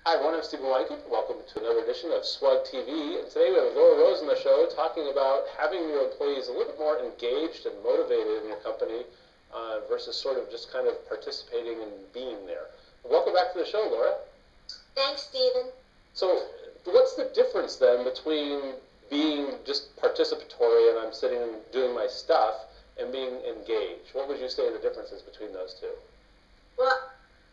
Hi, my name is Stephen Wynkoop. Welcome to another edition of SWUG TV. And today we have Laura Rose on the show talking about having your employees a little bit more engaged and motivated in your company versus sort of just kind of participating and being there. Welcome back to the show, Laura. Thanks, Stephen. So what's the difference then between being just participatory and I'm sitting and doing my stuff and being engaged? What would you say the differences between those two? Well,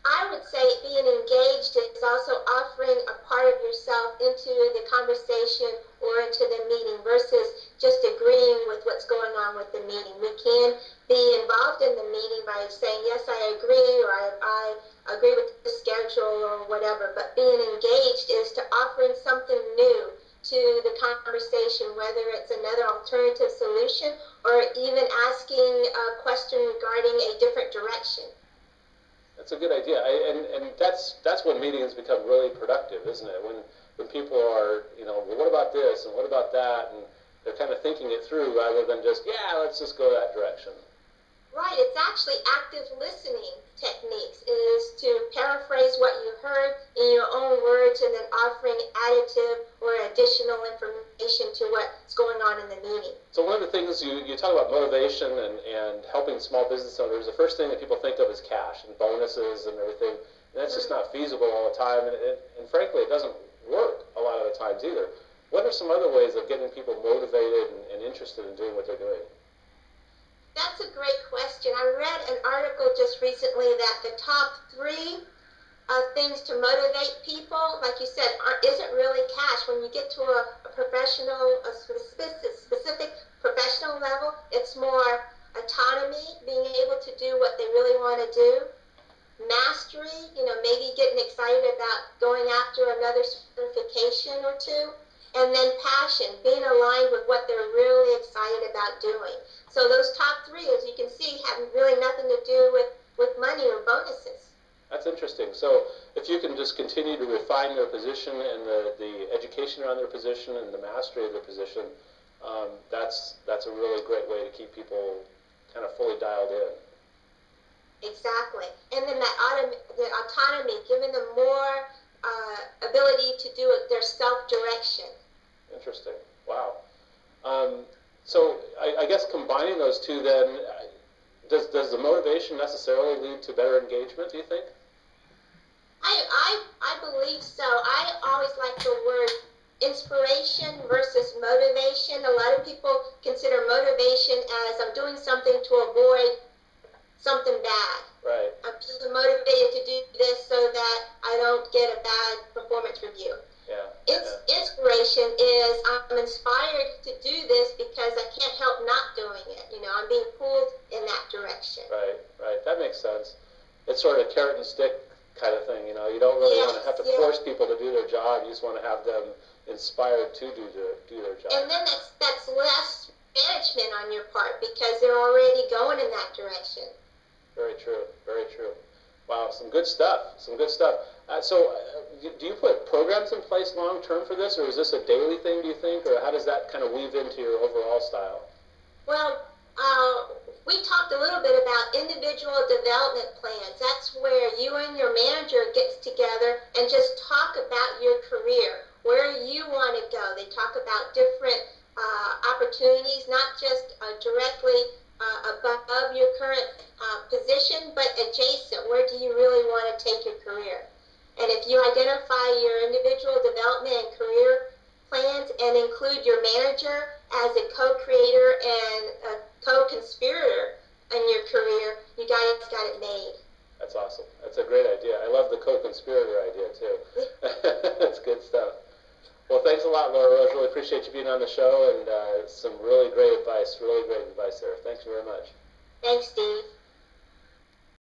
I would say being engaged is also offering a part of yourself into the conversation or into the meeting versus just agreeing with what's going on with the meeting. We can be involved in the meeting by saying, yes, I agree, or I agree with the schedule or whatever, but being engaged is to offering something new to the conversation, whether it's another alternative solution or even asking a question regarding a different direction. That's a good idea, and that's when meetings become really productive, isn't it? When people are, well, what about this and what about that, and they're kind of thinking it through rather than just, yeah, let's just go that direction. Right, it's actually active listening techniques, is to paraphrase what you heard in your own words and then offering additive or additional information to what's going on in the meeting. So one of the things you talk about motivation and helping small business owners, the first thing that people think of is cash and bonuses and everything, and that's just not feasible all the time, and frankly it doesn't work a lot of the times either. What are some other ways of getting people motivated and interested in doing what they're doing? That's a great question. I read an article just recently that the top 3 things to motivate people, like you said, isn't really cash. When you get to a professional, a specific professional level, it's more autonomy, being able to do what they really want to do, mastery, maybe getting excited about going after another certification or two, and then passion, being aligned with what they're really excited about doing. So those top 3, as you can see, have really nothing to do with money or bonuses. That's interesting. So if you can just continue to refine their position and the education around their position and the mastery of their position, that's a really great way to keep people kind of fully dialed in. Exactly. And then the autonomy, giving them more ability to do it, their self-direction. Interesting. Wow. So I guess combining those two then, does the motivation necessarily lead to better engagement, do you think? I believe so. I always like the word inspiration versus motivation. A lot of people consider motivation as I'm doing something to avoid something bad. Right. I'm being motivated to do this so that I don't get a bad performance review. Yeah. Inspiration is I'm inspired to do this because I can't help not doing it. I'm being pulled in that direction. Right. That makes sense. It's sort of carrot and stick kind of thing. You don't really want to have to force people to do their job. You just want to have them inspired to do their job. And then that's less management on your part because they're already going in that direction. Very true. Wow, some good stuff. So do you put programs in place long term for this, or is this a daily thing, do you think, or how does that kind of weave into your overall style? Well, we talked a little bit about individual development plans. That's where you and your manager gets together and just talk about your career, where you want to go. They talk about different opportunities, not just directly above your current position, but adjacent. Where do you really want to take your career? And if you identify your individual development and career plans and include your manager as a co-creator and a co-conspirator in your career, you guys got it made. That's awesome. That's a great idea. I love the co-conspirator idea, too. That's good stuff. Well, thanks a lot, Laura Rose. Really appreciate you being on the show, and some really great advice there. Thanks very much. Thanks, Steve.